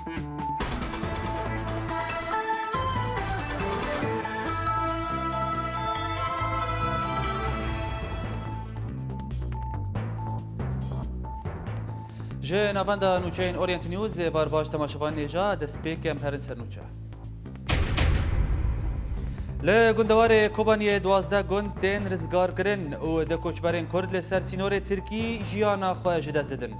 جه نواندا نوچین اورینت نیوز بار باش تماشاوان نیجا دسپیکم هرن سر نوچه ل گندوار کوبانی 12 گند تن رزگار کرن و د کوچبرین کرد لسر سینور ترکی جیانا خواهج دست ددن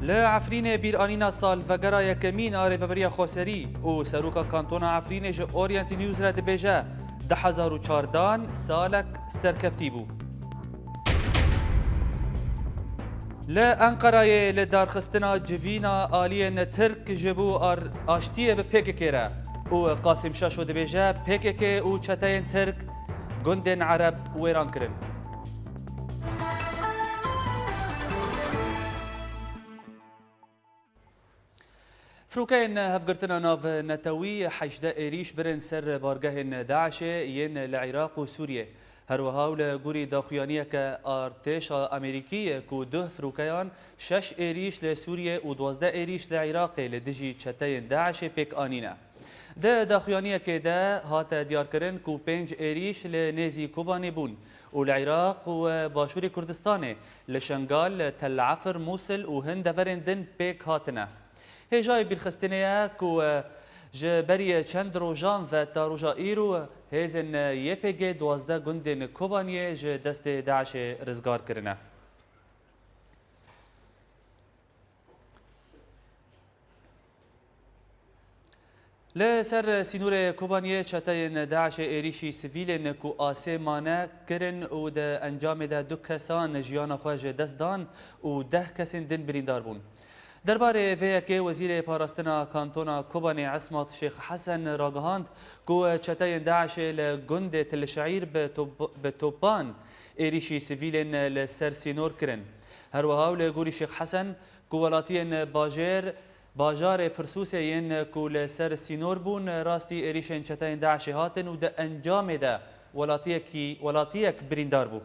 ل عفرین بیرانینا سال وگرا یکمین آره ببریا خوسری و سروکا کانتونا عفرین ج اورینت نیوز را دبیجه 2014 سالک سرکفتی بو لأنقرة لدارخستنا جبينا آليين ترك جبو آشتية ببيككيرا و قاسم شاشو دبيجا بيككي و چتين ترك گندن عرب ويران كرن فروكين هفقرتنا ناف نتوي حيشدا إيريش برن سر بارگهن داعش ين لعراق و سوريا هروها لگوری داخویانیه که ارتش امریکی کو ده فروکیان 6 ایریش لسوریه و 12 ایریش لعراق لدجی چتین داعش پیک آنینه. ده داخویانیه که ده هات دیار کرن کو 5 ایریش لنیزی کوبانی بون و لعراق و باشور کردستان لشنگال تل عفر موصل و هند فرندن پیک هاتنه. هجای بالخستنیه کو جبری چند روزان و تا روزا ایرو هیزن یپگی 12 گندن کوبانیه ج دست داعش رزگار کرنه. لسر سینور کوبانیه چتاین داعش ایریشی سویلن کو آسمانه کرن و ده انجام ده 2 کسان جیانا خواهج دست دان و 10 کسین دن بریندار بون. درباره ویکی وزیر پاراستنا کانتونا کوبانی عصمت شیخ حسن راگهاند کو چتاین داعش لگند تل شعیر به توبان ایریشی سویلن لسر سینور کرن. هروها لگوری شیخ حسن کو ولاتین باجار پرسوسین کو لسر سینور بون راستی ایریشن چتاین داعش هاتن و ده انجام ده ولاتیک بریندار بو.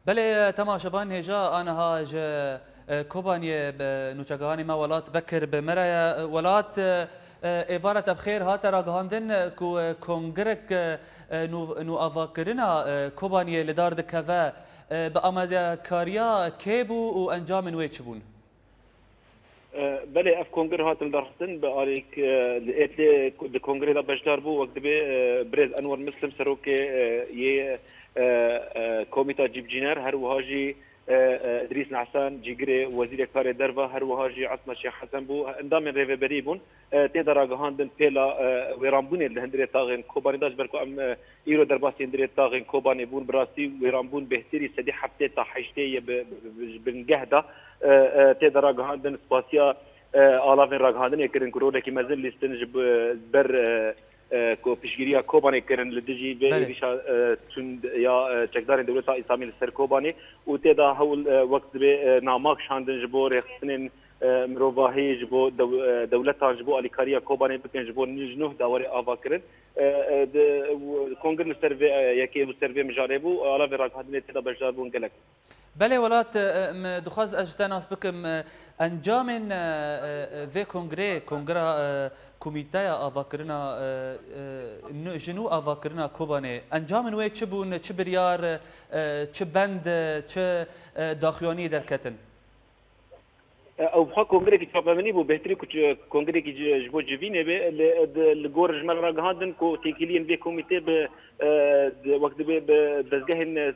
بله تماشاوان هجا آنها ج کوبانی نوچگانی ما ولات بکر بمرا ولات ایوارت بخیر هات راگهاندن کو کنگرک نو آواکرنا کوبانی لدارد کوا به آمده کاریا کی بو و انجام نوی چی بون؟ بله اف کنگر هاتن درختن به آلیک اتلی کنگره دا بجدار بو وقت به برز انور مسلم سروک یه کومیتا جیبجینر هر وهاجی ادریس نعسان جیگری وزیر کار دروا هر وهاجی عصمت شیخ حسن بو اندام ریوبری بون تیدا راگهاندن پیلا ویرانبون لهندری تاغن کوبانی داش برکو ام ایرو درباسی هندری تاغن کوبانی بون براستی ویرانبون بهتری سدی هفته تا حشته بنجهدا تیدا راگهاندن سپاسیا آلافین راگهاندن یکرین کروده کی مزل لیستن بر کو پیشگیری کوبانی کرن لدجی به ریشا چون یا چکدار دولت اسلامی سر کوبانی و تدا هول وقت به ناماک شاندن جبو رخصنن مروباهی جبو دولت جبو الیکاریا کوبانی بکن جبو نجنه داوری آوا کرن کنگرن سروی یکی سروی مجاربو آلا وراک هدنه تدا بجاربون گلک بله ولات دخواز اجتناس بكم انجام في كونغرا كوميتايا افاكرنا جنو افاكرنا كوباني انجام وي تشبون تشبريار تشبند تش داخيوني دركتن او بخا کنگره کی چاپمنی بو بهتری کو کنگره کی جبو جوینه به لگور جمل راگهاندن کو تیکلین به کمیته به وقت به دزگهن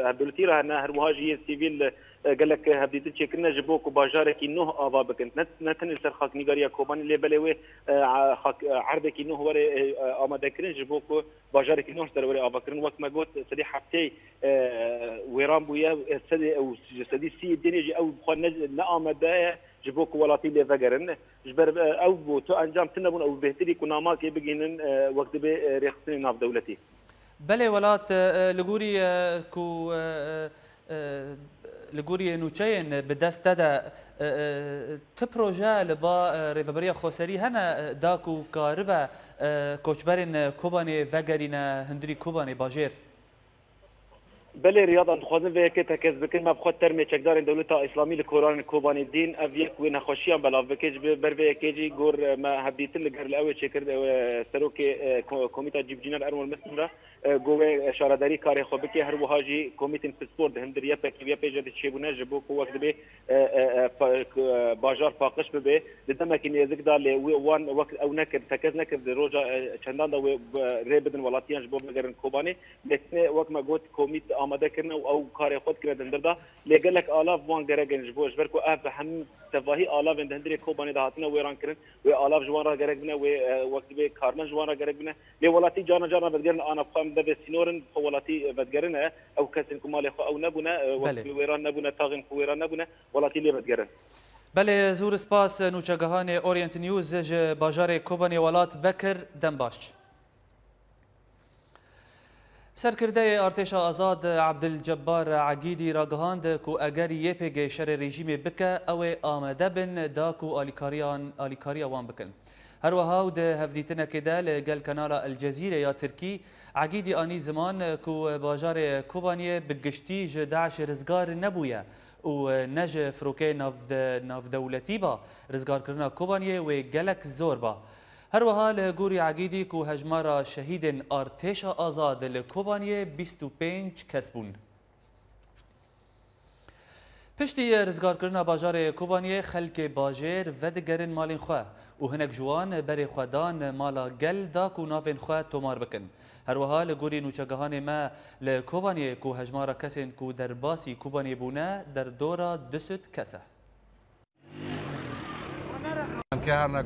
هبلتی را نه هر مهاجی سیویل قال لك هبديت تشكرنا جبوك وباجارك انه ابا بكنت نتن سر خاك نيغاريا كوبان اللي بلوي عربك انه هو اما ذكرن جبوك باجارك انه سر وري ابا كرن وقت ما قلت سدي حبتي ويران بويا سدي او سدي سي الدنيا او نعم ده جبوك ولاتي اللي ذكرن جبر او تو انجام تنبون او بهتري كنا ما كي بجينن وقت به ريختين ناف دولتي بله ولات لغوري كو لگوری نوچین به دست داده ت پروژه لبا ریفبریا خوسری هنه داکو کاربه کوچبرین کوبانی وگرین هندری کوبانی باجر بله رياض دخوازن به که تکز بکن ما بخواد ترمی چکدار دولت اسلامی لکوران کوبان الدین اویک و نخوشیان بلا وکیج بر وکیجی گور ما هبیت لگر الاول چکر سروک کمیته جیبجینر ارمون مسلم گوه اشارهداری کار خوبه که هر وهاجی کمیته سپورت هندریه پکیویا پیجا چیبونه جبو کو وقت به بازار فاقش به دم که نزدیک دال وان وقت او نکر تکز نکر روزا چندان دو ریبدن ولاتیان جبو مگرن کوبانی لکن وقت ما گفت کمیته آماده کردن او کار خود کردن دردا لگلک آلاف وان گرگن جبو اجبر کو اف هم تفاهی آلاف هندری کوبانی دهاتنا ویران کردن و آلاف جوان را گرگن و وقت به کارمن جوان را گرگن لی ولاتی جانا بدگرن آنا بخوام ده سینورن ولاتی بدگرن او کسن کمال خو او نبونه وقت ویران نبونه تاغن ویران نبونه ولاتی لی بدگرن بله زور سپاس نوچگهان اورینت نیوز ج باجار کوبانی ولات بکر دنباش سرکرده ارتش آزاد عبدالجبار عقیدی را گهاند کو اگر یپگ شر رژیم بکه او آمده بن دا کو آلیکاریا وان بکن هر وها ده هفدیتنا کده لگل کانال الجزیره یا ترکی عقیدی آنی زمان کو باجار کوبانی بگشتی ج داعش رزگار نبویه و نج فروکه ناف دولتی با رزگار کرنا کوبانی و گلک زور با هر وها لگوری عقیدی کو هجمارا شهید ارتش آزاد لکوبانی 25 کس بون. پشتی رزگار کرنا باجار کوبانی خلک باجر و دگرن مالین خواه و هنک جوان بر خودان مالا گل دا کو نافین خواه تومار بکن. هر وها لگوری نوچگهان ما لکوبانی کو هجمارا کسین کو در باسی کوبانی بونه در دورا 200 کسه. کارنا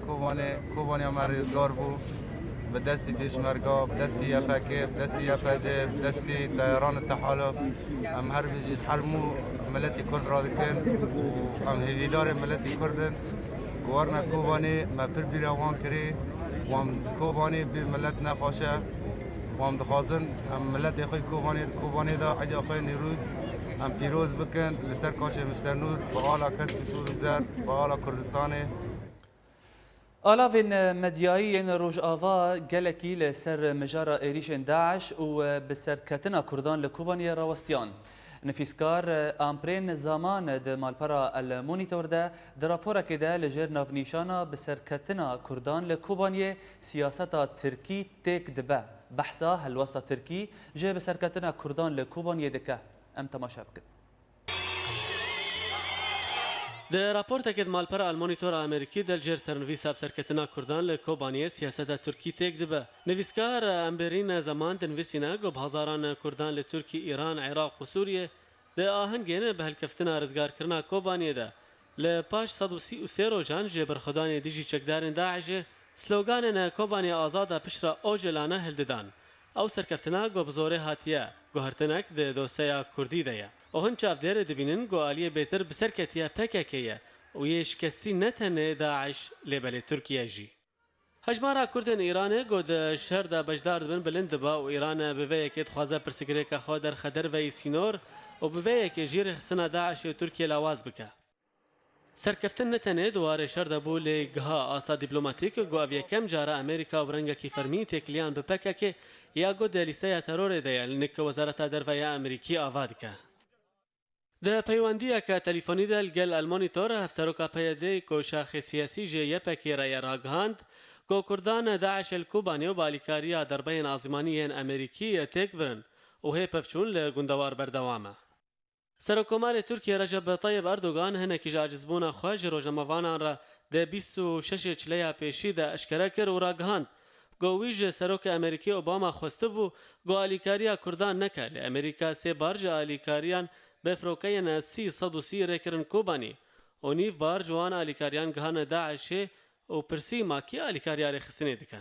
کوبانی هم رزگار بود به دستی پیشمرگا به دستی یفکه به دستی یفجه به دستی طیران التحالف هم هر بيجي حلمو ملتی کرد را دکن و هم هیویدار ملتی کردن گوارنا کوبانی ما پر بیروان کری و هم کوبانی بی ملت نخواشه و هم دخوازن هم ملت خوی کوبانی دا عجا خوی نیروز هم پیروز بکن لسر کاش مفترنور با آلا کسب سور زر با آلا کردستانی آلاوین مدیایی روش آوا گلکی لسر مجارا ایریشن داعش و بسرکتنا کردان لکوبانی راوستیان. نفیسکار آمپرین زمان ده مالپرا المونیتور ده در راپورا که ده لجر نافنیشانا بسرکتنا کردان لکوبانی سیاستا ترکی تک دبه بحثا هلوستا ترکی جه بسرکتنا کردان لکوبانی دکه ام تماشا بکن. ده راپورت که مالپر المونیتور امریکی دل جر سرنویس سرکتنا کردان لکوبانی سیاست ترکی تک دبه نویسکار امبرین زمان دنویسینا گو بهزاران کردان لترکی ایران عراق و سوریه ده آهنگین به هلکفتنا رزگار کرنا کوبانی ده لپاش 133 روزان جبر خدان دیجی چکدارن داعش سلوگان کوبانی آزاد پشرا اوجلانه هلددان او سرکفتنا گو بزوره هاتیه گو هرتنک ده دوسیا کردی ده و هن چافدار دبینن گو آلیه بهتر بسرکتیا پککیه و یه شکستی نتنه داعش لبل ترکیه جی. هجمارا کردن ایران گو ده شهر ده بجدار دبن بلند با و ایران بویه که خوازه پرسگره که خواه در خدر وی سینور و بویه که جیر خسنا داعش و ترکیه لواز بکه. سرکفتن نتنه دواره شهر ده بو لگها آسا دیپلوماتیک گو اویه کم جاره امریکا و رنگه کی فرمی تکلیان بپکه یا گو ده لیسه ترور ده لنک وزارت دروی امریکی آواد که. ده پیوندی که تلفنی دل گل المونیتور هفسروکا پیده کو شاخ سیاسی جه یپکی رای راگهاند کو کردان داعش الکوبانی و بالیکاریا دربین آزمانی امریکی تک برن و هی پفچون لگندوار بردوامه. سرکومار ترکیه رجب طیب اردوغان هنکی جاجزبونا خواج روجموانان را ده 26 چلیا پیشی ده اشکره کر و راگهاند گویج سروک امریکی اوباما خواسته بو گو آلیکاریا کردان نکه لی امریکا سی بارج آلیکاریان بفروکین 330 رکرن کوبانی و نیف بار جوان آلیکاریان گهان داعشه و پرسی ماکی آلیکاریا رخصنه دکه.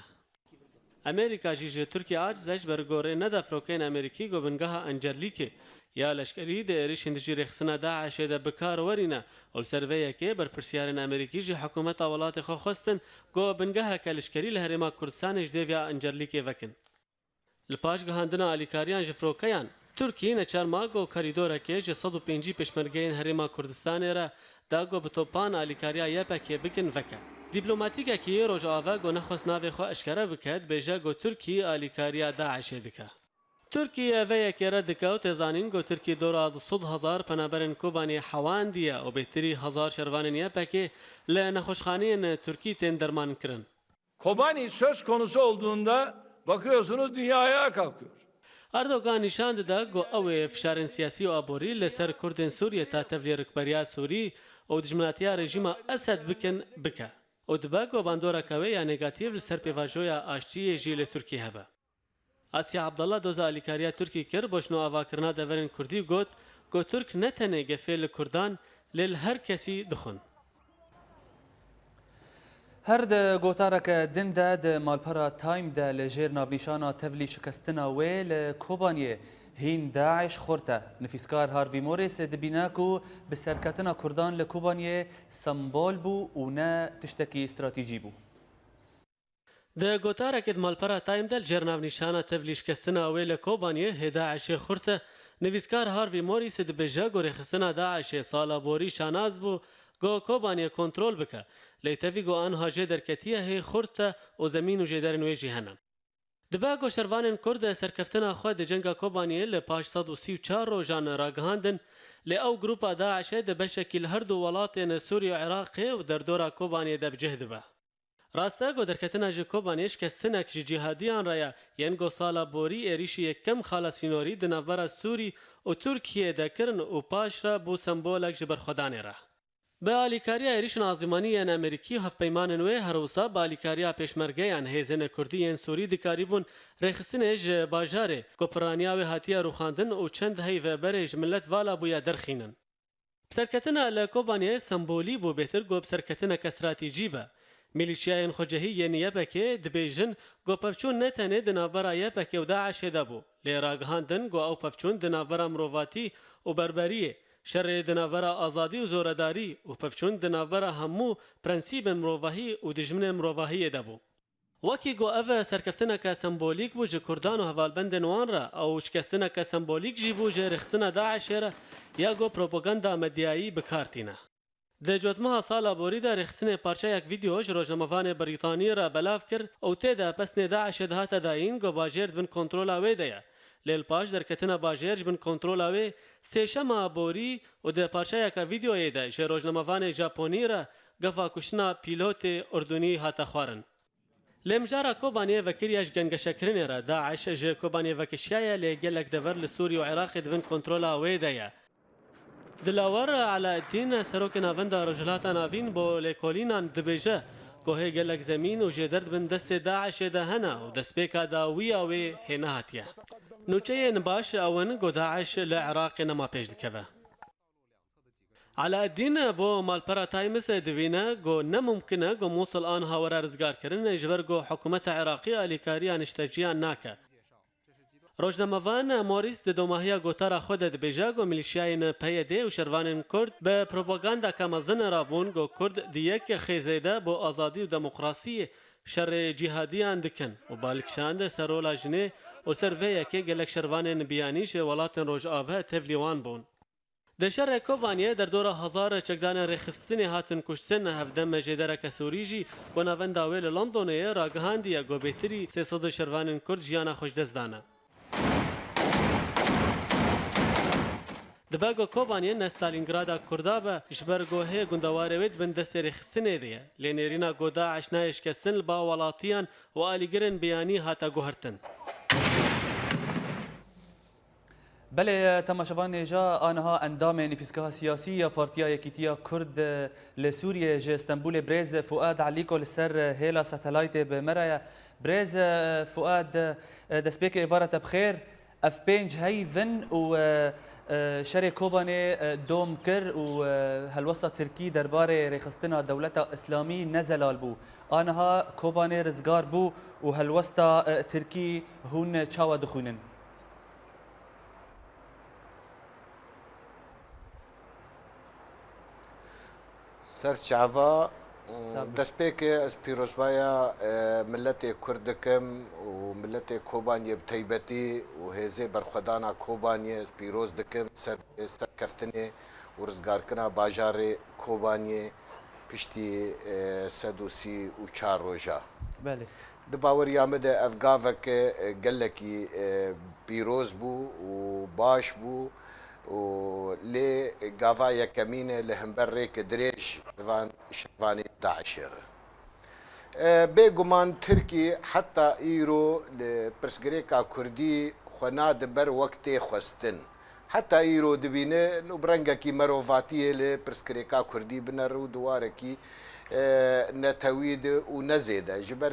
امریکا جیج ترکیه عاجزش برگوره نده فروکین امریکی گو بنگاه انجرلیکه یا لشکری ده ایریش هندجی رخصنه داعشه ده بکار ورینه و سرویه که بر پرسیارن امریکی جی حکومت اولات خو خواستن گو بنگاه که لشکری لهرما کردستانش دیویا انجرلیکه وکن. لپاش گهاندنا آلیکاریان جفروکیان تورکی نچارماگ و کاریدورکه جه 105 پشمرگین هریما کردستان را داگو بتوپان آلیکاریا یپکی بکن وکه. دیپلوماتیکه که روژاوه گو نخواست ناوی خو اشکره بکد بیجه گو ترکی آلیکاریا داعش دکه. ترکیه و یکی را دکه و تزانین گو ترکی دورا 100,000 پنابرن کوبانی حوان دیه و بهتری 1000 şervanın yepeki لنخوشخانین ترکی تن درمان کرن. Kobani söz konusu olduğunda bakıyorsunuz dünya ayağa kalkıyor. اردوغان نشان داده گو او فشارن سیاسی و آبوری لسر کردن سوریه تا تفلی رکبریا سوری و دجمناتیا رژیم اسد بکن بکه. و دبا گو باندورا کوه یا نگاتیو لسر پیواجویا آشتی جیل ترکی هبه. آسیا عبدالله دوزا آلیکاریا ترکی کر باشنو آوا کرنا دورن کردی گوت گو ترک نتنه گفیل کردان لیل هر کسی دخون. هر د گوتارک دنده د مالپرا تایم د لجیر نابنیشانا تفلی شکستنا ویل کوبانیه هین داعش خورته نفیسکار هاروی موریس دبیناکو به سرکتنا کردان لکوبانیه سمبول بو و نه تشتکی استراتیجی بو. د گوتارک د مالپرا تایم د لجیر نابنیشانا تفلی شکستنا ویل کوبانیه هی داعش خورته نویسکار هاروی موریس دبیجا گوری خستنا داعش سالا بوری شاناز بو گو کوبانیه کنترل بکه لیتوی گو آنها جدر کتیه هی خورته و زمین و جدر نویجی هنم. دبا گو شروانن کرد سرکفتنا خود جنگا کوبانیه لپاش 134 روزان راگهاندن لی او گروپا داعشه دبشکل هر دو ولاتین سوری و عراقی و در دورا کوبانیه دب جهد با. راسته گو درکتنا جه کوبانیه شکستنک جه جهادیان رایا ین گو سالا بوری ایریشی یکم خالصینوری دنابرا سوری و ترکیه دکرن و پاش را بو سمبولک جبر خودانه را. به آلیکاریا ایریش نازمانی ان امریکی هف پیمان نوی هروسا به آلیکاریا پیشمرگیان هیزن کردی ان سوری دکاریبون رخصنج باجاره کوپرانیا و هاتیا روخاندن و چند هی و برج ملت والا بویا درخینن. بسرکتنا لکوبانیه سمبولی بو بهتر گو بسرکتنا کستراتیجی با. میلیشیاین خوجهی نیابکه دبیجن گو پفچون نتنه دنابرا یابکه و داعش دابو. لیراگهاندن گو او پفچون دنابرا مروواتی و بربریه. شر دناورا آزادی و زورداری و پفچون دناورا همو پرنسیب مروواهی و دجمن مروواهی دابو. وکی گو اوه سرکفتنا که سمبولیک بو جه کردان و حوالبند نوان را او شکستنا که سمبولیک جی بو جه رخصنا داعش را یا گو پروپاگاندا مدیایی بکارتینا. ده جوتمها سالا بوری ده رخصنه پارچه یک ویدیوش روزنامه‌وان بریتانی را بلاف کرد او تیده پسنه داعش دهات داین گو باجرد بن کنترولا ویده لیل پاش درکتنا باجرج بن کنترولا وی سیشما بوری و ده پارچه یک ویدیو ده جه روزنامه‌وان ژاپنی را گفا کشنا پیلوت اردنی هات خوارن. لمجارا کوبانیه وکریاش گنگشکرین را داعش جه کوبانیه وکشیای لگلک دور لسوری و عراق دون کنترولا ویده دلاور على الدين سروك نافندا رجلات نافين بو ليكولينان دبيجه كوهي قالك زمين وجدرد بن دست داعش دهنا ودسبيكا داوية وي هناتيا نوچي نباش اون قو داعش لعراق نما بيج دكبه على الدين بو مالبرا تايمس دوينا قو نممكنه قو موصل آن هاورا رزقار كرن جبر قو حكومة عراقية لكاريا نشتجيان ناكا روزنامه‌وان موریس د دوماهیا گوتارا خود د بیجاگ و میلیشیاین پیده و شروانین کرد به پروپاگاندا کمازن رابون گو کرد دیک خیزیده با آزادی و دموکراسی شر جهادیان دکن و بالکشاند سرولا جنه و سرویه که گلک شروانین بیانیش ولاتن روج آوه تفلیوان بون. د شر کوبانیه در دور هزار چکدان رخصتن هاتن کشتن هفدم جدرک سوریجی و نونداویل لندنیه راگهاندیه گو بهتری 300 شروانین کرد جیانا خوش دزدانه. دباگو کوبانیه نستالینگرادا کردابه جبرگوهه گندواره وید بن دست رخصنه دیه لینرینا گودا عشنایش کسن با ولاتیان و آلیگرن بیانی هاتا گوهرتن. بله تماشاوان جا آنها اندام نفیسکها سیاسی یا پارتیا یکیتیا کرد لسوریه جه استنبول برز فؤاد علیکو لسر هیلا ساتلایت بمرaya برز فؤاد دسبیک ایوارت بخیر اف بینج هی ون و شر کوبانه دوم کر و هلوسط ترکی درباره رخصتنا دولت اسلامی نزلال بو آنها کوبانه رزگار بو و هلوسط ترکی هون چاوا دخونن سرچاوا دەست پێکێ ئەس پیرۆزبایە ملەتێ کوردەکەم و ملەتێ کۆبانیە تایبەتی و هێزێ بەرخەدانا کۆبانیە پیرۆز دەکەم سەرکەفتنێ و ڕزگارکردنا باژارێ کۆبانیێ پشتی 134 ڕۆژە. Di baweriya me de ev gaveke gelekî pîroz bû û baş bû û lê gava yekemînê li hember rêkê dirêj van şevanê Daişê re. Bêguman Tirkî heta îro li pirsgirêka Kurdî xwe nadiber wektê xwestin. Heta îro dibîne û rengekî merovatiyê li pirsgirêka Kurdî bine rû duwarekî netewîd û nezêde ji ber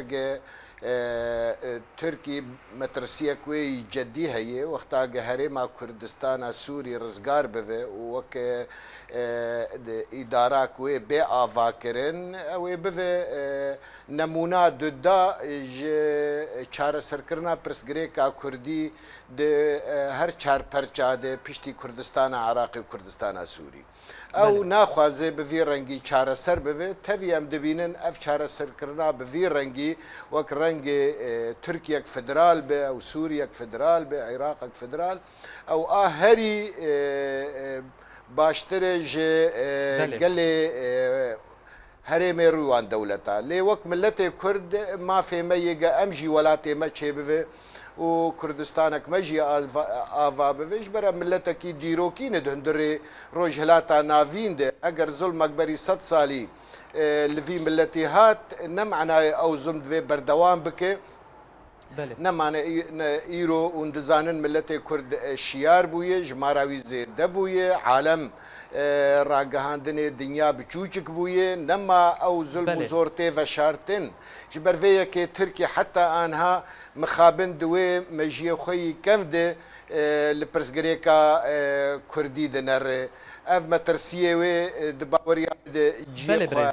Tirkî metrasiyek wê ceddî heye wexta ge Herêma Kurdistana Sûrî rizgar bibe û wek îdarak wê bê avakirin ew ê bibe nemûna duda ji çareserkirina pirsgirêka Kurdî di her çar perça de piştî Kurdistana Iraqê û Kurdistana Sûrî. Ew naxwaze bi vî rengî çareser bibe tevî em dibînin ev çareserkirina bi vî rengî wek rengê Tirkiyek federal be ew Sûriyek federal be Iraqek federal ew a herî baştirê ji gelê herêmê rûwan dewleta lê wek milletê Kurd mafê me yê ge em jî welatê me çêbive û Kurdistanek me jî ava bibe ji ber milletekî dîrokî ne hundirê rojhilata navîn de eger zulmek berî 100 salî li vî milletê hat ne menaye ew zulm divê berdewam bike nemane îro û dizanin milletê Kurd şiyar bûye ji mara wî zêde bûye alem ragihandinê dinya biçûçik bûye nema ew zulm û zor tê veşartin ji ber vê yekê Tirkî heta anha mixabin di wê mejiyê xwe yî kev de li pirsgirêka Kurdî dinere ev metirsiyê wê di baweriya de ciyê xwe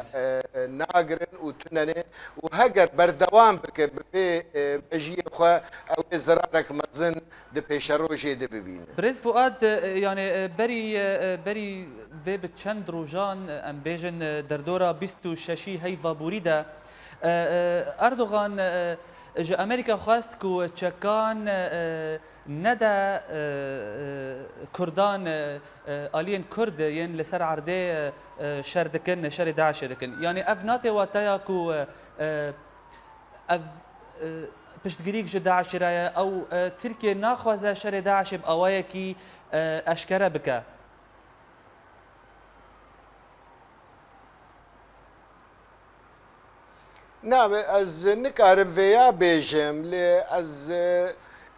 nagirin û tunenê û heger berdewam bike bi vê mejiyê xwe ew ê zirarek mezin di pêşerojê de bibîne. Birêz Fuad yani berî vê bi çend rojan em bêjin derdora 26 heyvaborî de Erdogan ji Amerîka xwest ku çekan nede Kurdan aliyên Kurd yên li ser erdê şer dikin şerê Daişê dikin. Yani ev natê wateya ku ev piştgirîk ji Daişê re ye ew Tirkiye naxwaze şerê Daişê bi awayekî eşkere bike. Navê ez nikarim vêya bêjim lê ez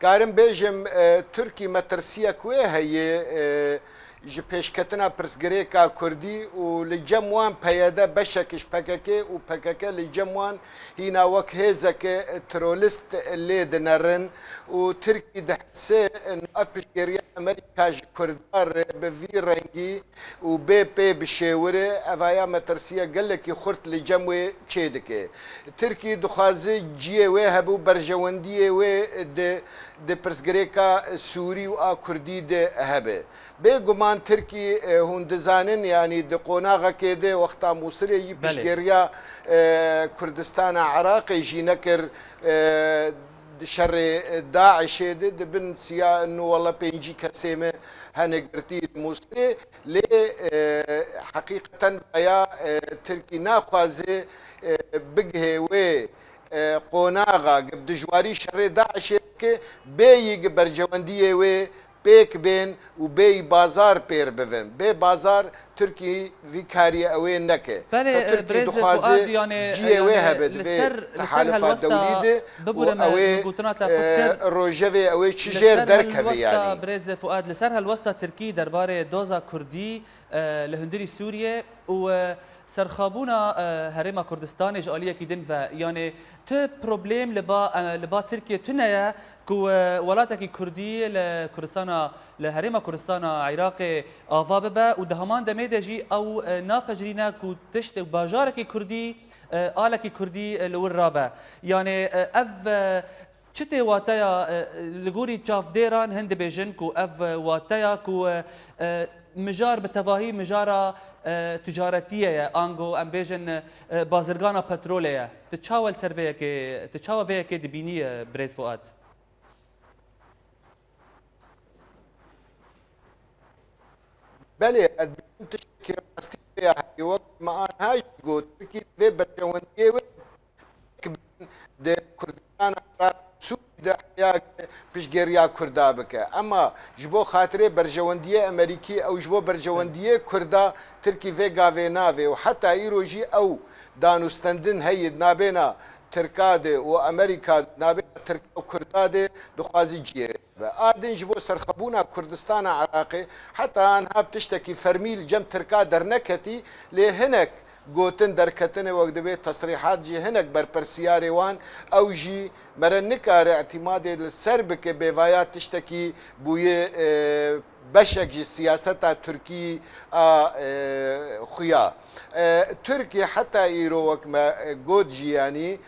karim bêjim Tirkî metirsiyek wê heye ji pêşketina pirsgirêka Kurdî û li cem wan peyede beşek ji PKK û PKK li cem wan hîna wek hêzeke terorîst lê dinerin û Tirkî dihese ev piştgiriya Amerîka ji Kurdar bi vî rengî û bê pê bişêwirê evaya metirsiya gelekî xurt li cem wê çê dike. Tirkî dixwaze ciyê wê hebû berjewendiyê wê di pirsgirêka Sûrî û a Kurdî de hebe. Bêguman Tirkî hûn dizanin yanî di qonaxekê de wexta Mosilê yî piştgiriya Kurdistana Iraqê jî nekir şerê Daişê de dibin siya wala pêncî kesê me hene girtî Mosilê lê heqîqeten ya Tirkî naxwaze bigihê wê qonaxa dijwarî şerê Daişê ke bêyî bercewendiyê wê pêk bên û bêyî bazar pêr bivin. Bê bazar Tirkî vî kariyê ew ê neke. Tirkî dixwaze ciyê wê hebe divê tehalifa dewlî de û ew ê rojevê ew ê çi jêr derkeve yanî. Birêz Fuad li ser helwesta Tirkî derbarê doza Kurdî li hundirî Sûriye û serxabûna Herêma Kurdistanê ji aliyekî din ve yani tu problem li ba Tirkiye tune ye ku welatekî Kurdî li Kurdistana li Herêma Kurdistana Iraqê ava bibe û di heman demê de jî ew napejirîne ku tişt bajarekî Kurdî alekî Kurdî li wir rabe. Yani ev çi tê wateya li gorî çavdêran hin dibêjin ku ev wateya ku مجار بتواهی مجارا تجارتیه آنگو ام بیجن بازرگانا پترولیه تچاول سرویه که تچاول ویه که دبینی بریز فؤاد بله تشكي راستي هاي وقت ما أنا هاي قلت تركي ذي برجواندية de Kurdistan Sûriyê haya piştgiriya Kurda bike. Ama ji bo xatirê berjewendiyê Amerîkî ew ji bo berjewendiyê Kurda Tirkî vê gavê nave û heta îro jî ew danûstendin heyê nabêna Tirka de û Amerîka nabêna Tirka û Kurda de dixwazî ciyê ve adin ji bo serxebûna Kurdistana Iraqê heta anha tiştekî fermîl cem Tirka derneketî lê hinek گوتن درکتنه وقت به تصریحات جی هنگ بر پرسیاری وان او جی مرن نکار اعتماد لسر بکه بیوایات تشتکی بوی بشک جی سیاست ترکی خویا ترکیه حتی ایرو وقت ما گود جی یعنی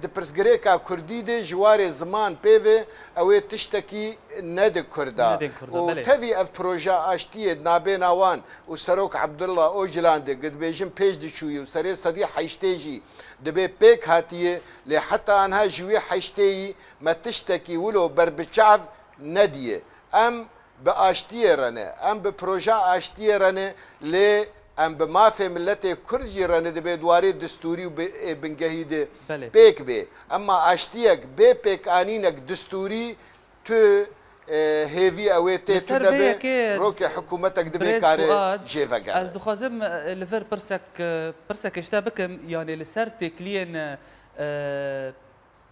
دپرسگره که کردی ده جوار زمان پیوه اوی تشتکی ند کرده و تاوی اف پروژه آشتیه نابین آوان و سروک عبدالله اوجلان ده قد بیجم پیش دی چوی و سری صدی حیشته جی دبی پیک هاتیه لی حتی آنها جوی حیشته ما تشتکی ولو بر بچعف ندیه ام به آشتیه رنه ام به پروژه آشتیه رنه لی ام به مافی ملت کرجی رنه دبی دواری دستوری و بنگهی ده پیک بی اما آشتیه بی پیک آنینک دستوری تو هیوی اوی تیت دبی روک حکومتک دبی کار جیوه گره از دخوازم لفر پرسک اشتا بکم یعنی لسر تکلین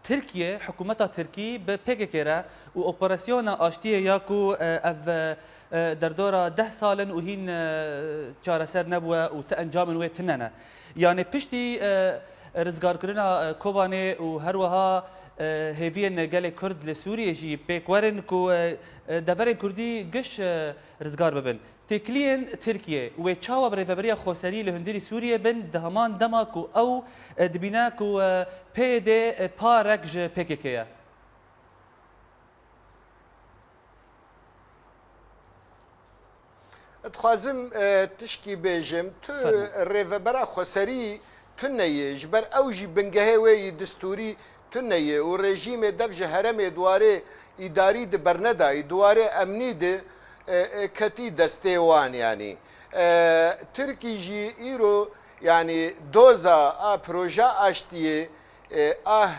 ترکیه حکومت ترکی به پیکره و اپراسیون آشتیه یاکو اف در دورا 10 سالن و هین چارەسەر نبوه و انجام و تننه یعنی پشتی رزگار کردن کوبانه و هر وها هیوین گل کرد لسوریه جی پیکورن کو دور کردی گش رزگار ببن تکلین ترکیه و چاوا بریفبریا خوسری لهندری سوریه بن دهمان دماکو او دبیناکو پید پارک ج پککیا اتخوازم تشکی بیجم تو ریفبرا خوسری تنیه جبر اوجی بنگهه وی دستوری تنیه و رژیم دفج هرم دواره اداری ده برنده دواره امنی ده کتی دسته وان یعنی ترکی جی ایرو یعنی دوزا پروژه آشتیه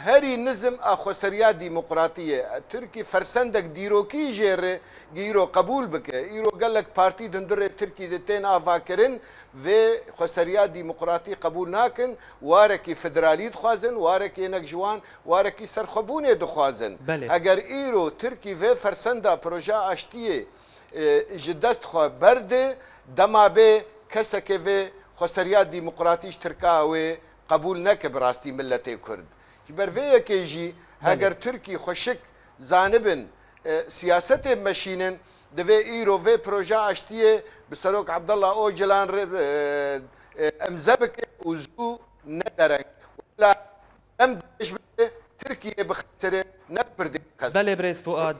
هری نظم خوسریا دیموقراطیه ترکی فرسندک دیروکی جره گیرو قبول بکه ایرو گلک پارتی دندر ترکی دتین آفاکرین و خوسریا دیموقراطی قبول ناکن وارکی فدرالی دخوازن وارکی نک جوان وارکی سرخبونه دخوازن اگر ایرو ترکی و فرسندا پروژه آشتیه جدست خو برده دما به کسکه و خوسریا دیموقراطیش ترکاوه قبول نکه براستی ملت کرد برویه که جی اگر ترکی خوشک زانبن سیاست مشینن دوی ایرو و پروژه آشتیه بسروک عبدالله اوجلان امزبک وزو ندرک ولا ام دش ترکیه بخسره نبرد خسر بله بريز فؤاد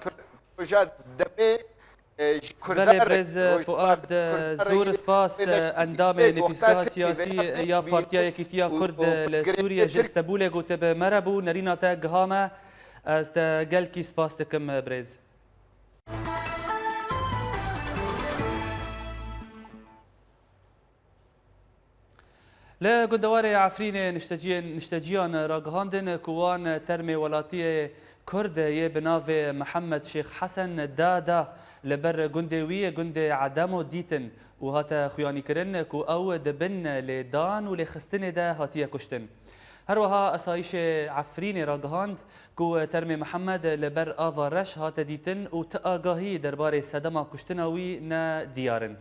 پروژه دمه بله برز فؤاد زور سپاس اندام نفیسگاه سیاسی یا پارتیا یکیتیا کرد لسوریه جستبوله گوته به مربو نرینا تا گهامه از تا گلکی سپاس دکم برز لگندوار عفرین نشتجیان راگهاندن کوان ترم ولاتی کرد یه بناو محمد شیخ حسن دادا لبر گندوی گند عدم و دیتن و هاتا خویانی کرن کو او دبن لدان و لخستن ده هاتیه کشتن هر وها اسایش عفرین راگهاند کو ترم محمد لبر آوا رش هاتا دیتن و تآگاهی درباره صدما کشتناوی نا دیارن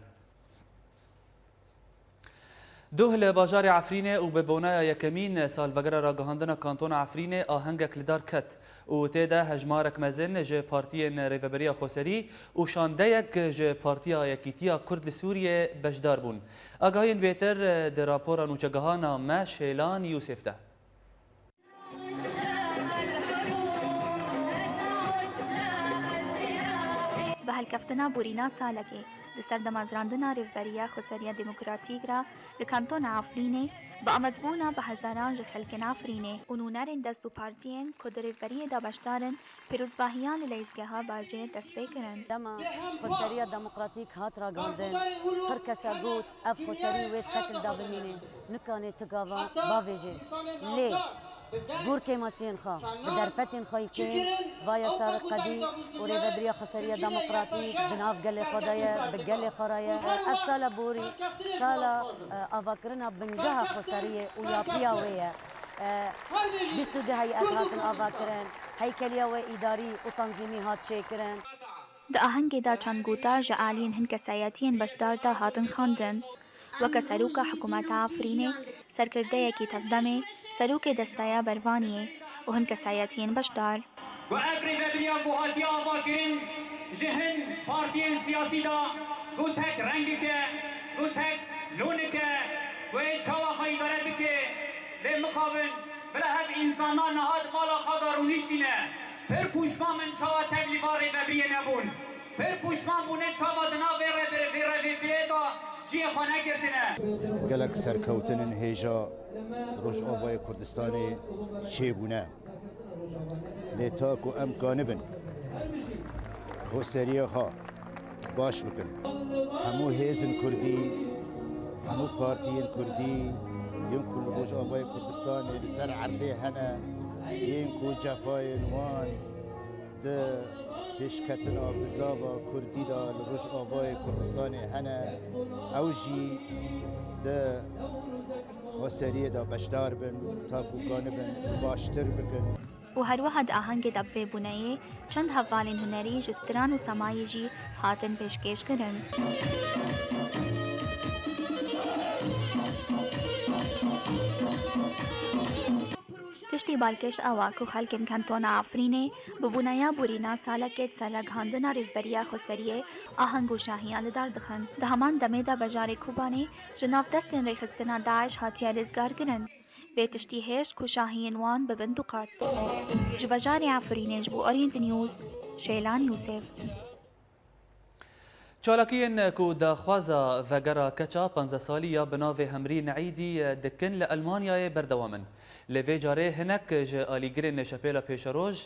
دوه لباجار عفرینه و به بونای یکمین سال وگر راگهاندن کانتون عفرینه آهنگک لدار کت و تیده هجمارک مزن جه پارتی ریوبریا خوسری و شانده یک جه پارتی یکیتیا کرد سوریه بجدار بون آگاهین بیتر در راپور نوچگهانا ما شیلان یوسف ده بهالكفتنا بورينا سالكي لسردما زراندنا ريفبريا خسرية ديمقراطيك را لكانتون عفريني بأمدبونا بهزاران جخلكن عفريني ونونارن دستو بارتين كود ريفبريا دا باشتارن پیروزباهیان للیزگاها باجه دست بکرن. دما خسرية ديمقراطيك هاترا غاندن هر کسا گوت اف خسري ويت شكل دا بمينه نكاني تقاوا باويجي ليه گور که ماسین خوا بدرفتین خواهی که وای سر قدی و ریوبریا خسریه دموکراتیک بناف گل خدایه بگل خرایه اف سال بوری سال آواکرنا بنگاه خسریه و یا پیاویه بیستو ده هیئت هاتن آواکرن هیکلیه و اداری و تنظیمی هات چیکرن ده آهنگ دا چند گوتا جعالین هن کسایتین بشدار دا هاتن خاندن وەکە سەرۆکە حکوومەتە ئافرینێ سەرکردەیەکی تەقدەمێ سەرۆکێ دەستایە بەروانیە و هەن کەسایەتیان بەشدار و ئەبری بەبریان بۆ هاتی ئاواکردن ji hin partiyên siyasî da gotek rengike gotek lonike wê çawa xayî bere bike lê mixabin bila hev însanan nihat mala xwe da rûniştîne pir pûşman min çawa teklîfa rêvebriyê nebûn pir pûşman bûne çawa di nav vê rêvebiriyê da gelek serkewtinin hêja Rojavayê Kurdistanê çêbûne lê ta ku em kanibin xweseriya xwe baş bikin hemû hêzin Kurdî hemû partiyên Kurdî yên ku li Rojavayê Kurdistanê li ser erdê hene yên ku cefayên wan di pêşketina bizava Kurdî da li Rojavayê Kurdistanê hene ew jî di xweseriyê da beşdar bin ta ku ganibin baştir bikin و هەروەها di ئاهەngê de bivêbûneyê çend hevalên hunerî ji stran û semayê jî hatin pêşkêşkirin. تشتی بالکش ئەوە کو خەلکن کەنتۆنا ئافرینێ ببوونەیە بورینە ساڵەکێت سەر رەگهاندنا ڕێڤبەریە خۆسەریێ ئاهەنگ و شاهیان لەدار دخن دە هەمان دەمێدا بەژارێ کوبانێ ji nav destên rêxistina Daeş hatiye lêzgarkirin vê tiştî hêj ku şahiyên wan bibin du qat ji bejarê Efrînê ji bo Orient News Şêlan Yûsef چالاکیên ku daxwaza vegera keça 15 salî ya bi navê Hemrî Neîdî dikin li Almanyayê berdewam in. Li vê carê hinek ji alîgirên şepêla pêşeroj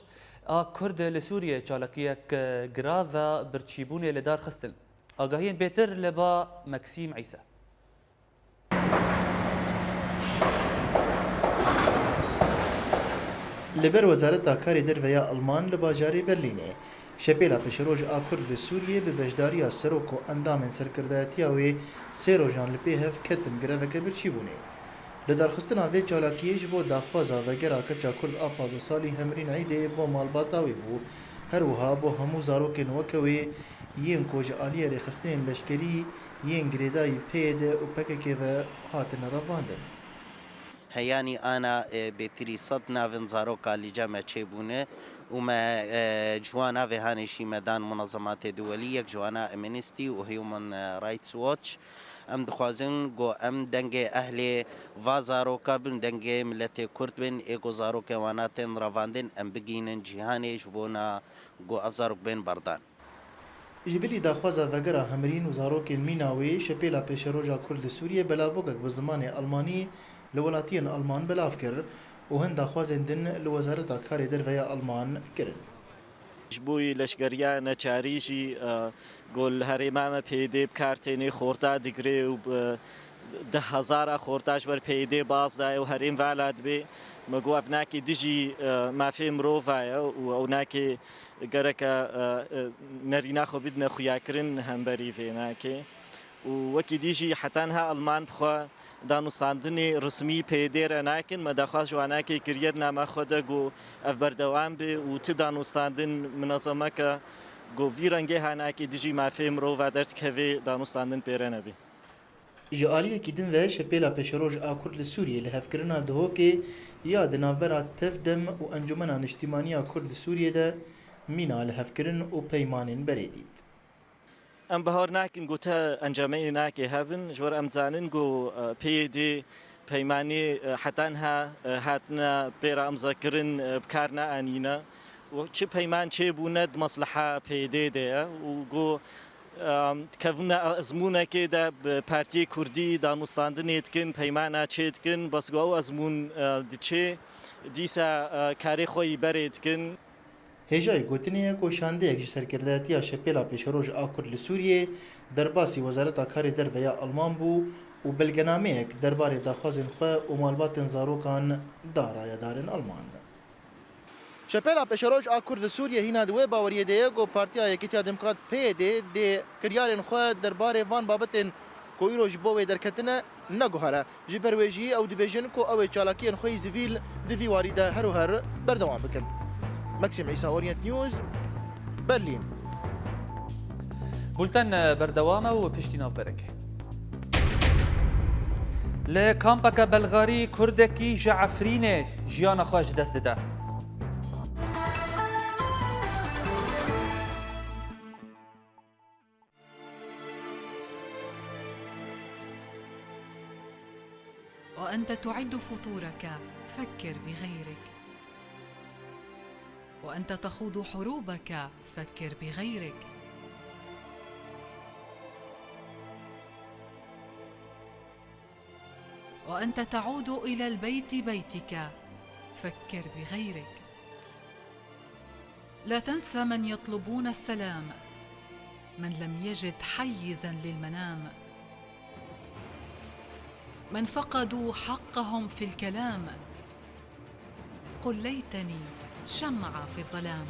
a Kurd li Sûriyê çalakiyek girav ve birçîbûnê li dar xistin. Agahiyên bêtir li ba Meksîm İsa. Li ber Wezareta Karê Derve ya Alman li bajarê Berlînê şepêla pêşeroj a Kurd li Sûriyê bi bejdariya serok û endamên serkirdayetiya wê sê rojan li pê hev ketin greveke birçîbûnê. Li darxistina vê çalakiyê ji bo daxwaza vegera keça Kurd a 15 salî Hemrî Neîdê bo malbata wê bû her wiha bo hemû zarokên weke wê yên ku ji aliyê rêxistinên leşkerî yên girêdayî pêde û pekekê ve hatine revandin. هياني أنا بتري صد نافن زاروكا لجامعة تشيبونة وما جوانا في هانشي ميدان منظمات دولية جوانا امنستي وهيومن رايتس واتش ام دخوازن جو ام دنگه اهل وازاروكا بن دنگه ملت كرد بن ايگو زاروكا واناتن رواندن ام بگینن جهاني جبونا جو افزاروك بن بردان جبلی داخوازا وگرا همرین و زاروکین میناوی شپیلا پیشروجا کرد سوریه بلاوگک به زمان آلمانی لولاتین آلمان بلاف کرد و هند داخوازن دن لوزارتا کاری در ویا آلمان کرد. جبوی لشگریا نچاریجی گل هریمام پیده بکارتینی خورتا دیگری و 10,000 خورتاش بر پیده باز دای و هریم ولاد بی مگوف ناکی دیجی مافی مروفای و ناکی گرک نرینا خو بدنا خویا کرن هم بری فی ناکی و وکی دیجی حتی ها آلمان بخوا دانوستاندنی رسمی پیده را ناکن مدخواست جوانا که کریت نام خود گو افبردوام بی و تی دانوستاندن منظمه که گو ویرنگه ها ناکی دیجی مافی مروفا درد که دانوستاندن پیره نبی. جالیه کی دن و شپیلا پیشروج آکورد لسوریه لهفکرنا دهو که یاد نابرا تفدم و انجمنا اجتماعی آکورد لسوریه ده مینا لهفکرن و پیمانین بریدید. ام بهار ناکن گو تا انجامین ناکی هبن جور امزانن گو پیدی پیمانی حتی ها هاتنا پیرا امزاکرن بکارنا آنینا و چه پیمان چه بوند مصلحه پیده ده و گو کەڤونە ئەزمونەکێدا پارتیە کوردی داموستاندنێتکن پەیمانە چێتکن بەسگۆ ئەو ئەزمون دچێ دیسە کارێ خۆی بەرێتکن. هێژای گوتنیە گۆشاندەیەکی سەرکردایەتیە شەپێلا پێشەڕۆژ ئاکورد لە سووریێ دەرباسی وەزارەتا کاری دەرڤەیە ئەڵمان بوو و بەلگەنامەیەک دەربارەی داخوازên xwe û malbatên zarokan darayedارên ئەڵمان. شەپێلا پێشەڕۆژ ئاکورد لە سووریە هینا دوێ باوەریەدەیە گۆ پارتیا یەکێتیا دموکرات پێدێ دێ کریارên xwe دەربارê van babetên ku îro ji bo wê derketine neguhere. Ji ber wê jî ew dibêjin ku ew ê çalakiyên xwe zivîl di vî warî de her û her berdewam bikin. Maxim İsa Orient News Berlin. بولتن بردوامه و پشتی ناوبرکه. لی کامپک بلغاری کردکی جعفرینه جیان خواهش دست ده. وأنت تعد فطورك فكر بغيرك، وأنت تخوض حروبك فكر بغيرك، وأنت تعود إلى البيت بيتك فكر بغيرك. لا تنسى من يطلبون السلام، من لم يجد حيزاً للمنام، من فقدوا حقهم في الكلام. قل ليتني شمعة في الظلام.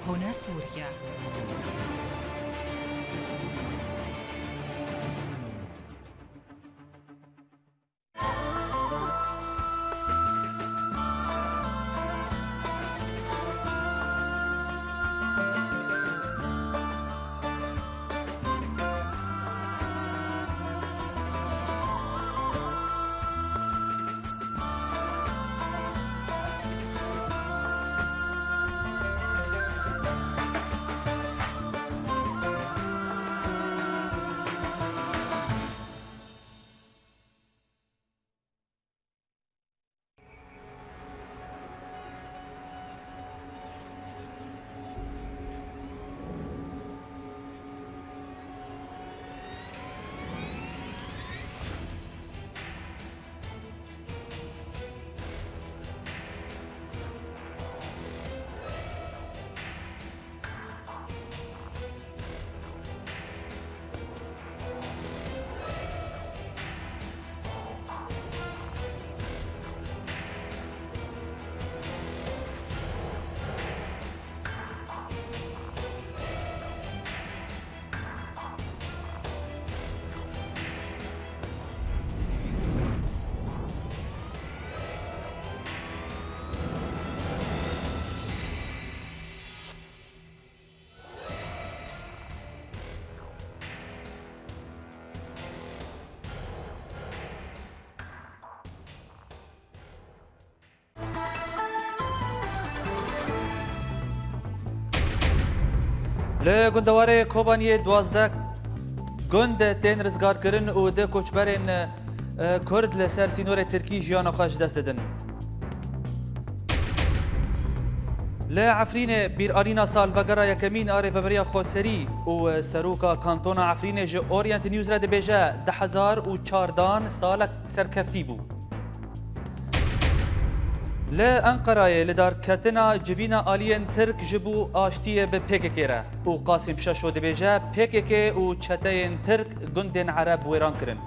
هنا سوريا. لی گندواره کوبانی 12 گند تین رزگار کرن و ده کوچبرین کرد لسر سینور ترکی جیان خواهش دست دن. لی عفرین بیر آرینا سال وگرا یکمین آره وبریا خوسری و سروکا کانتون عفرین جو اورینت نیوز را دبیجه 1014 سال سرکفتی بو. لی انقرای لدار کتنا جوینا آلین ترک جبو آشتیه به پیککیره و قاسم ششو دبیجه پیککه و چتین ترک گندین عرب ویران کرن.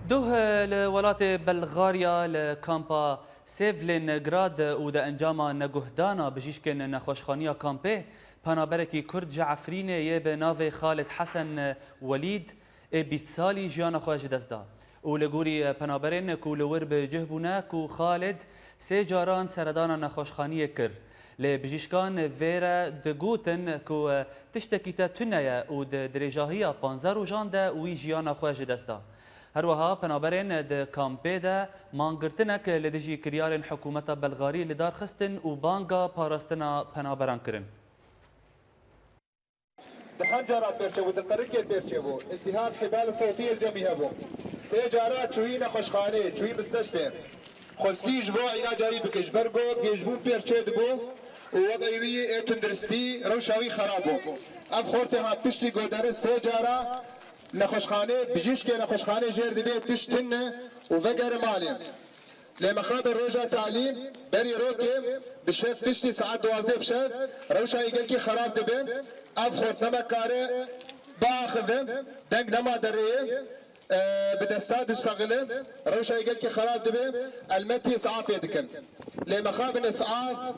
دوه لولات بلغاریا لکامپا سیفلینگراد و ده انجام نگهدانا بجیشکن نخوشخانیا کامپه پنابرکی کرد جعفرین یه به ناو خالد حسن ولید 20 سالی جیان خواهش دست دا و لگوری پنابرین کو لور به جهبونه کو خالد سه جاران سردان نخوشخانی کر لبجیشکان ویره دگوتن کو تشتکیتا تنیه و درجاهی 15 روزان ده وی جیان خواهش دست دا هروها پنابرین د کامپه ده مانگرتنک لدجی کریارن حکومت بلغاری لدار خستن و بانگا پاراستنا پنابران کرن. حنجرات بيرشبو دقركيت بيرشبو التهاب حبال الصوتيه الجميع بو سيجارات شوينا خوشخانه شوي مستشفى خسكي جبو علاج جاي بكش برغو جيجبو بيرشد بو ووضعي تندرستي روشاوي خرابو اف خورتها بشتي غودر سيجارا نخوشخانه بجيش كي نخوشخانه جير دبي تشتن وفقر مالي لما خاطر روجا تعليم بري روكي بشاف تشتي ساعات 12 بشاف روشا يقول كي خراب دبي اف خورت نما كاره باخذ دنگ نما دريه بدستاد اشتغله روشا يقول كي خراب دبي المتي اسعاف يدكن لما خاب اسعاف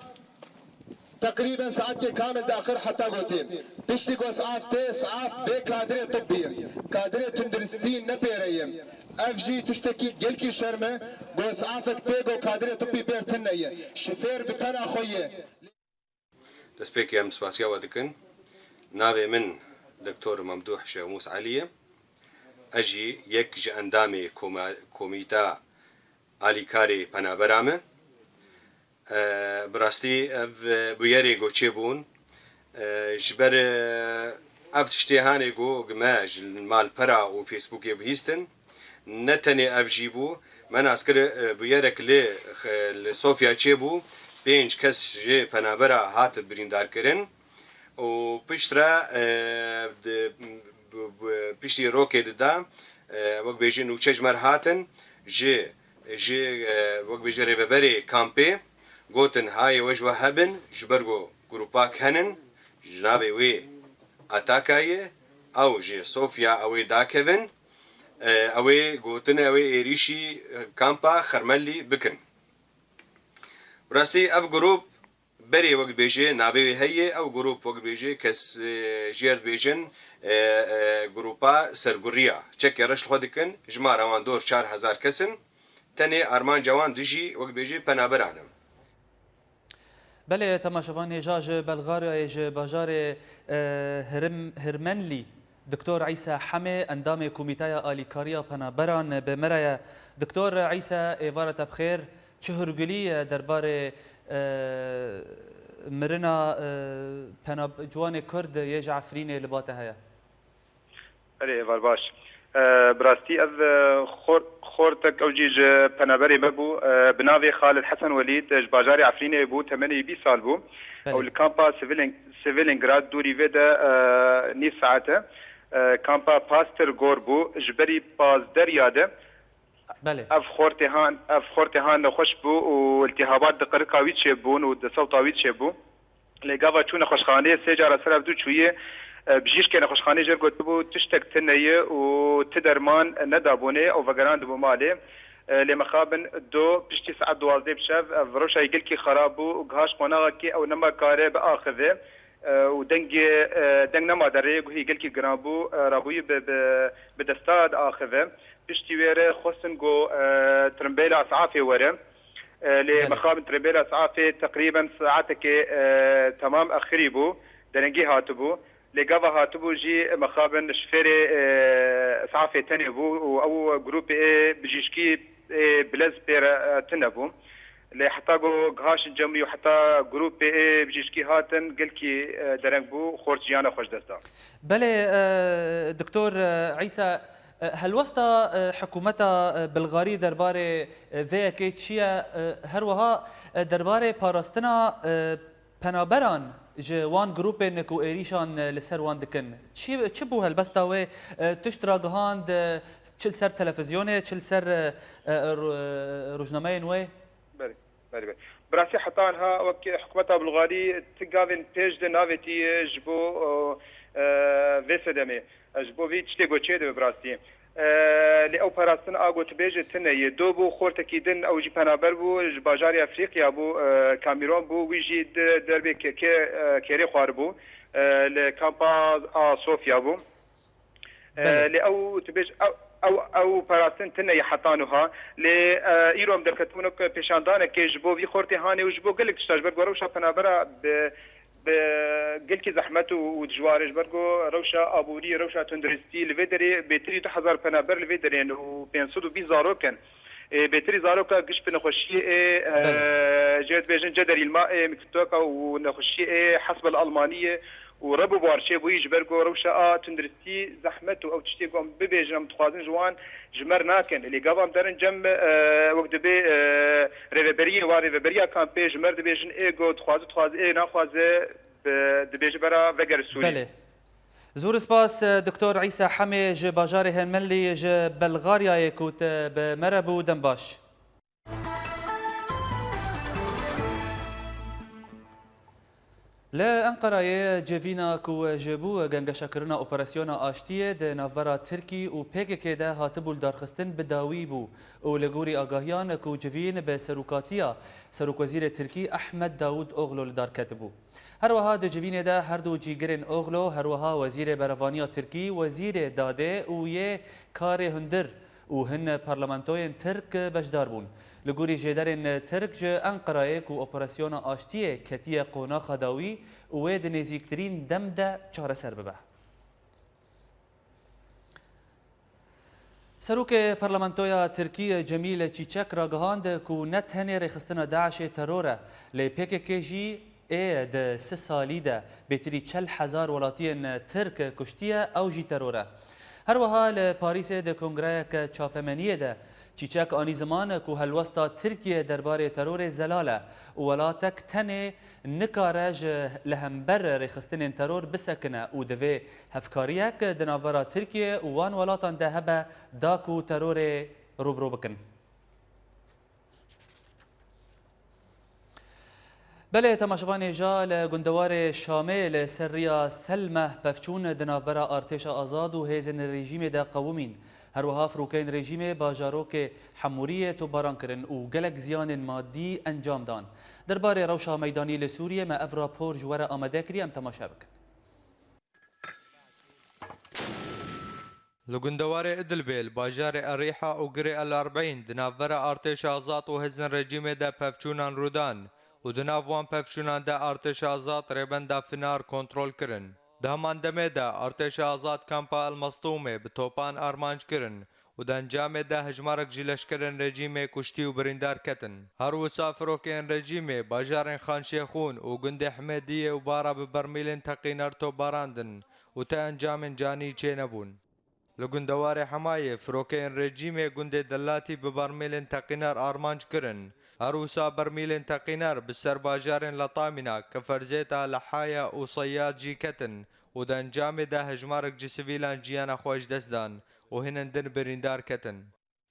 تقريبا ساعات كامل داخل حتى قلتين تشتكوا اسعاف تي اسعاف بي كادري طبيه كادري تندرستين نبيريه اف جي تشتكي قلكي شرمه قو اسعافك تي قو كادري طبي بيرتنيه شفير بتنا خويه دسبيك يا مسواسيا ودكن ناوي من دكتور ممدوح شاموس علي اجي يك جي اندامي كوميتا علي كاري بنا برامه براستی اف بیاری گوچه بون جبر اف تشتیهانی گو گماج مال پرا و فیسبوکی بهیستن نتنی اف جیبو من اسکر بیارک ل صوفیا چه بو پنج کس جه پنابرا هات بریندار کرن و پشترا پشتی روکی ددا وقت بیجی نوچه مر هاتن جه وقت بیجی ریبری کامپی قوتن هاي وجوه هبن جبرجو جروباك هنن جنابي وي اتاكاي او جي صوفيا او داكفن او قوتن او ريشي كامبا خرملي بكن براستي اف جروب بري وقت بيجي نابي هي او جروب وقت بيجي كس جير بيجن جروبا سرغوريا تشيك رش خودكن جماعه روان دور 4000 كسن تاني ارمان جوان دجي وقت بيجي بنابرانم بله تماشاوان هجاج بلغاريج باجار هرمنلي دكتور عيسى حمي اندام كوميتايا اليكاريا بنابران بمرايا دكتور عيسى ايفارة بخير چهرگلي دربار مرنا جوان كرد يج عفرين لباته هيا الي ايفار باش براستي از خورتك او جيج بنابري ببو بنافي خالد حسن وليد باجاري عفريني بو 28 سال بو او الكامبا سيفيلينغراد دوري فيدا نيف ساعته كامبا باستر غوربو جبري باز درياده بله اف خورتهان خوش بو والتهابات دقرقاوي تشبون ودصوتاوي تشبو لغاوا چون خوشخانه سجاره سرف دو چويه بجيش كان خوشخانه جر قلت بو تشتك تنيه وتدرمان ندابونه او فقران دبو مالي لما خابن دو بشتي ساعات 12 بشاف فروشا يقول كي خرابو وقهاش قناغكي او نما كاري باخذه ودنج نما دري هي قال كي جرابو راهوي بدستاد اخذه بشتي ويره خصن جو ترمبيلا صعافي وره لما خابن ترمبيلا صعافي تقريبا ساعتك تمام اخريبو دنجي هاتبو لقابا هاتبو جي مخابن شفيري صعافي تنبو او جروب بجيشكي بلز بير تنبو اللي حتى قهاش الجمري وحتى جروب بجيشكي هاتن قلكي درنبو خورجيانا خوش دستا بله دكتور عيسى هل وسط حكومتا بلغاري درباري في كيتشيا هروها درباري باراستنا پنابران جوان جروب نکو ایریشان لسر وان دکن چی بو هالبستا و تشترا گهاند چل سر تلفزیونه چل سر روزنامه نوی بله براسي حتى ها وقت حكومتها بلغاري تقابل بيج د نافيتي جبو فيسدمي جبو في تشتي تشيد براسي لأوبراسيون آگو تبیج تنه دو بو خورتکی دن او جی پنابر بو باجاری افریقیا بو کامیرون بو ویجی دربی کری خوار بو لکامپا صوفیا بو لأو تبیج او پراسن تنه حتانوها لإيروم دركتونك پیشاندانه که جبو وی خورتی هانه و جبو گلک تشتاج برگو روشا پنابرا قلكي زحمته وجوارج برجو روشا ابوري روشا تندرستي لفيدري بيتري 1000 بنابر لفيدري انه بينصدو بيزارو كان بيتري زارو كا قش بنخشي جات بيجن جدري الماء مكتوكا ونخشي حسب الالمانيه وربو بارشي بو يجبركو روشا تندرستي زحمته او تشتي قوم ببيجنم تخازن جوان جمر ناكن اللي قبام درن جم وقت بي ريفبري وريفبريا كامبي جمر دبيجن ايغو تخاز اي ناخاز دبيج برا وگر سوري بله زور سپاس دکتور عیسی حمی ج باجار هنملی ج بلغاریا کوت بمربو دنباش لا أنقرة جيفينا كو جابو جنجشا كرنا أوبراسيونا آشتية ده نافبرا تركي و بيك كده هاتبو الدارخستن بداويبو و لغوري آگاهيان كو جيفين بسروكاتيا سروك وزير تركي أحمد داود أغلو لدار كتبو هروها ده جيفين ده هردو جيگرين أغلو هروها وزير برافانيا تركي وزير داده و يه كار هندر و هن پارلمانتوين ترك بجدار بون لگوری جدارن ترک ج انقره کو اپراسیون آشتیه کتیه قوناخ داوی و د نزیکترین دم ده چاره سر ببه. سروک پارلمانتویا ترکی جمیل چیچک را گهاند کو نتهنی رخستنا داعش تروره لی PKK د 3 سالی ده بهتری 40,000 ولاتین ترک کشتیه او جی تروره. هر وها لپاریس د کنگره که چاپمنیه ده چیچک آنی زمان کو هلوستا ترکیه درباره ترور زلاله ولاتک تنه نکارج لهمبر رخستن ترور بسکنه او دوی هفکاریک دناورا ترکیه وان ولاتان ده هبه داکو ترور روبرو بکن. بله تماشاوان جا لگندوار شامل سریا سلمه پفچون دناورا ارتش آزاد و هیزن رژیم ده قومین هروها فروکین رژیم باجاروک حموریه تو باران کرن و گلک زیان مادی انجام دان درباره روشا میدانی لسوریه ما افرا پور جواره آمده کری ام تماشا بکن. لگندوار ادلبیل باجار اریحا و گری الاربعین دناور ارتش آزاد و هزن رژیم ده پفچونان رودان و دناوان پفچونان ده ارتش آزاد ریبن ده فنار کنترول کرن. دهمان دمه ده ارتش آزاد کمپا المصطومه به توپان آرمانج کرن و ده انجام ده هجمارک جلش کرن رژیم کشتی و بریندار کتن. هر وسا فروکین رژیم باجارن خان شیخون و گند حمیدیه و بارا به برمیلین تقینر تو باراندن و تا انجام جانی چه نبون. لگندوار حمایه فروکین رژیم گند دلاتی به برمیلین تقینر آرمانج کرن. هروسا برمیلین تقینر بسر باجارن لطامنا کفرزیتا لحایا و صیاد جی کتن و ده انجام ده هجمارک جی سویلان جیانا خوش دستدان و هنندن بریندار کتن.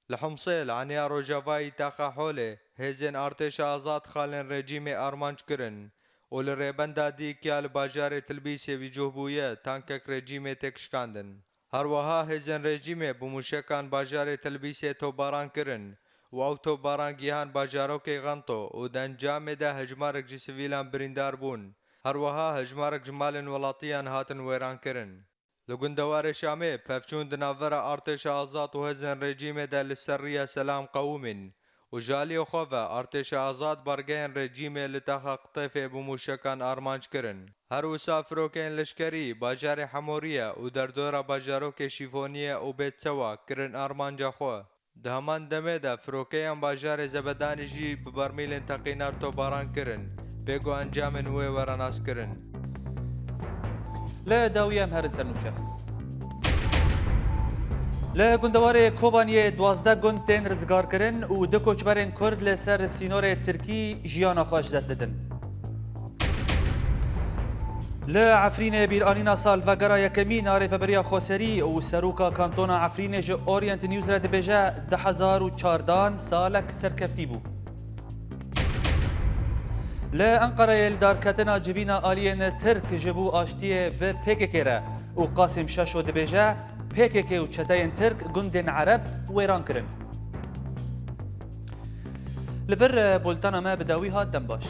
لحمصیل عنیا روجاوایی تاقا حوله هزین ارتش آزاد خالن رژیم آرمانج کرن و لریبنده دی کیال باجار تلبیسی وی جوهبویه تانکک رژیم تکشکاندن. هروها هزین رژیم بموشکان باجار تلبیسی توباران کرن و اوتو باران گیهان باجاروکی غنطو و ده انجام ده هجمارک جی سویلان بریندار بون. هروها هجمارک جمالن ولاتیان هاتن ویران کرن. لگندوار شامه پفچون دناور ارتش آزاد و هزن رژیم ده لسریه سلام قومین و جالی و خواه ارتش آزاد برگین رژیم لتاق قطفه بموشکان آرمانج کرن. هروسا فروکین لشکری باجار حموریه و در دور باجاروک شیفونیه و بیت سوا کرن آرمانجا خواه. ده همان دمه ده فروکیان باجار زبدانی جی ببرمیلین تقینار تو باران کرن بگو انجام نوی وراناس کرن. لا داویم هرن سرنوچه لا گندوار کوبانیه 12 گند تین رزگار کرن و دو کوچبرین کرد لسر سینور ترکی جیانا خوش دست دادن. لا عفرين بيرانينا سال فقرا يكمين عارف بريا خوسري وسروكا كانتونا عفرين جو اورينت نيوز رد بجا 1014 سالك سركفتيبو. لا انقره يلدار كتنا جبينا الين ترك جبو اشتيه ب PKK وقاسم شاشو دبجا PKK وشتاين ترك جندن عرب ويران كرن. لفر بولتانا ما بداوي هاد دنباش.